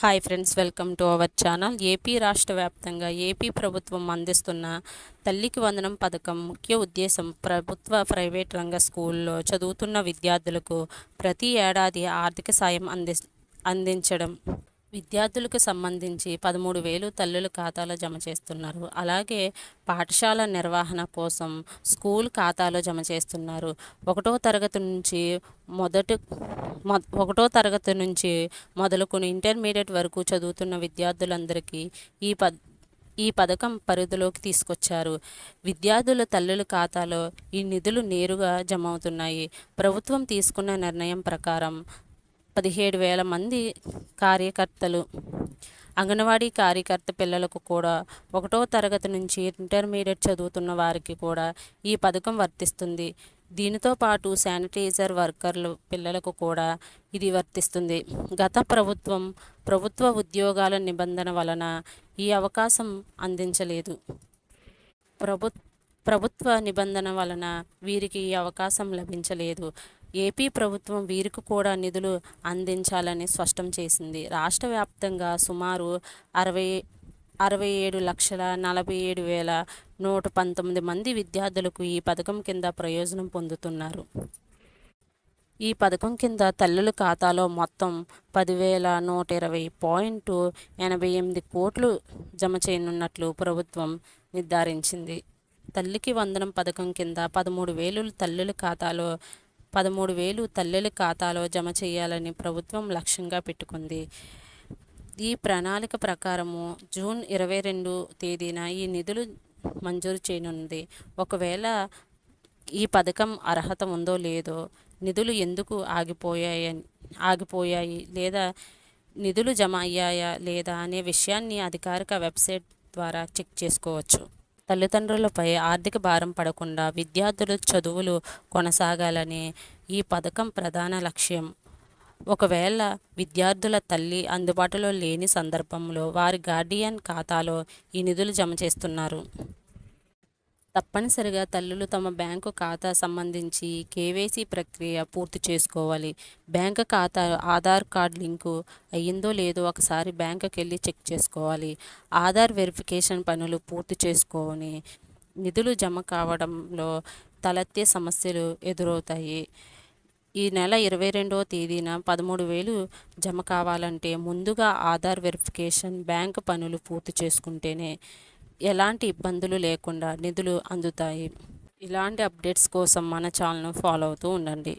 Hi friends, welcome to our channel. AP రాష్ట్ర వ్యాప్తంగా AP ప్రభుత్వం అందిస్తున్న తల్లికి వందనం పథకం ముఖ్య ఉద్దేశం ప్రభుత్వ ప్రైవేట్ రంగ స్కూల్లో చదువుతున్న విద్యార్థులకు ప్రతి ఏడాది ఆర్థిక సాయం అందించడం. విద్యార్థులకు సంబంధించి 13,000 తల్లుల ఖాతాలో జమ చేస్తున్నారు. అలాగే పాఠశాల నిర్వహణ కోసం స్కూల్ ఖాతాలో జమ చేస్తున్నారు. ఒకటో తరగతి నుంచి మొదలుకొని ఇంటర్మీడియట్ వరకు చదువుతున్న విద్యార్థులందరికీ ఈ పథకం పరిధిలోకి తీసుకొచ్చారు. విద్యార్థుల తల్లుల ఖాతాలో ఈ నిధులు నేరుగా జమ అవుతున్నాయి. ప్రభుత్వం తీసుకున్న నిర్ణయం ప్రకారం 17,000 మంది కార్యకర్తలు, అంగన్వాడీ కార్యకర్త పిల్లలకు కూడా, ఒకటో తరగతి నుంచి ఇంటర్మీడియట్ చదువుతున్న వారికి కూడా ఈ పథకం వర్తిస్తుంది. దీనితో పాటు శానిటైజర్ వర్కర్లు పిల్లలకు కూడా ఇది వర్తిస్తుంది. గత ప్రభుత్వ ఉద్యోగాల నిబంధన వలన ఈ అవకాశం అందించలేదు. ప్రభుత్వ నిబంధన వలన వీరికి ఈ అవకాశం లభించలేదు. ఏపీ ప్రభుత్వం వీరికి కూడా నిధులు అందించాలని స్పష్టం చేసింది. రాష్ట్ర వ్యాప్తంగా సుమారు 67,47,119 మంది విద్యార్థులకు ఈ పథకం కింద ప్రయోజనం పొందుతున్నారు. ఈ పథకం కింద తల్లుల ఖాతాలో మొత్తం 10,120.88 కోట్లు జమ చేయనున్నట్లు ప్రభుత్వం నిర్ధారించింది. తల్లికి వందనం పథకం కింద 13,000 తల్లుల ఖాతాలో జమ చేయాలని ప్రభుత్వం లక్ష్యంగా పెట్టుకుంది. ఈ ప్రణాళిక ప్రకారము జూన్ 22 తేదీన ఈ నిధులు మంజూరు చేయనుంది. ఒకవేళ ఈ పథకం అర్హత ఉందో లేదో, నిధులు ఎందుకు ఆగిపోయాయి లేదా నిధులు జమ అయ్యాయా లేదా అనే విషయాన్ని అధికారిక వెబ్సైట్ ద్వారా చెక్ చేసుకోవచ్చు. తల్లిదండ్రులపై ఆర్థిక భారం పడకుండా విద్యార్థుల చదువులు కొనసాగాలని ఈ పథకం ప్రధాన లక్ష్యం. ఒకవేళ విద్యార్థుల తల్లి అందుబాటులో లేని సందర్భంలో వారి గార్డియన్ ఖాతాలో ఈ నిధులు జమ చేస్తున్నారు. తప్పనిసరిగా తల్లులు తమ బ్యాంకు ఖాతా సంబంధించి కేవైసీ ప్రక్రియ పూర్తి చేసుకోవాలి. బ్యాంకు ఖాతా ఆధార్ కార్డ్ లింకు అయ్యిందో లేదో ఒకసారి బ్యాంకుకి వెళ్ళి చెక్ చేసుకోవాలి. ఆధార్ వెరిఫికేషన్ పనులు పూర్తి చేసుకొని నిధులు జమ కావడంలో తలెత్తే సమస్యలు ఎదురవుతాయి. ఈ నెల 22వ తేదీన 13,000 జమ కావాలంటే ముందుగా ఆధార్ వెరిఫికేషన్, బ్యాంకు పనులు పూర్తి చేసుకుంటేనే ఎలాంటి ఇబ్బందులు లేకుండా నిధులు అందుతాయి. ఇలాంటి అప్డేట్స్ కోసం మన ఛానల్ను ఫాలో అవుతూ ఉండండి.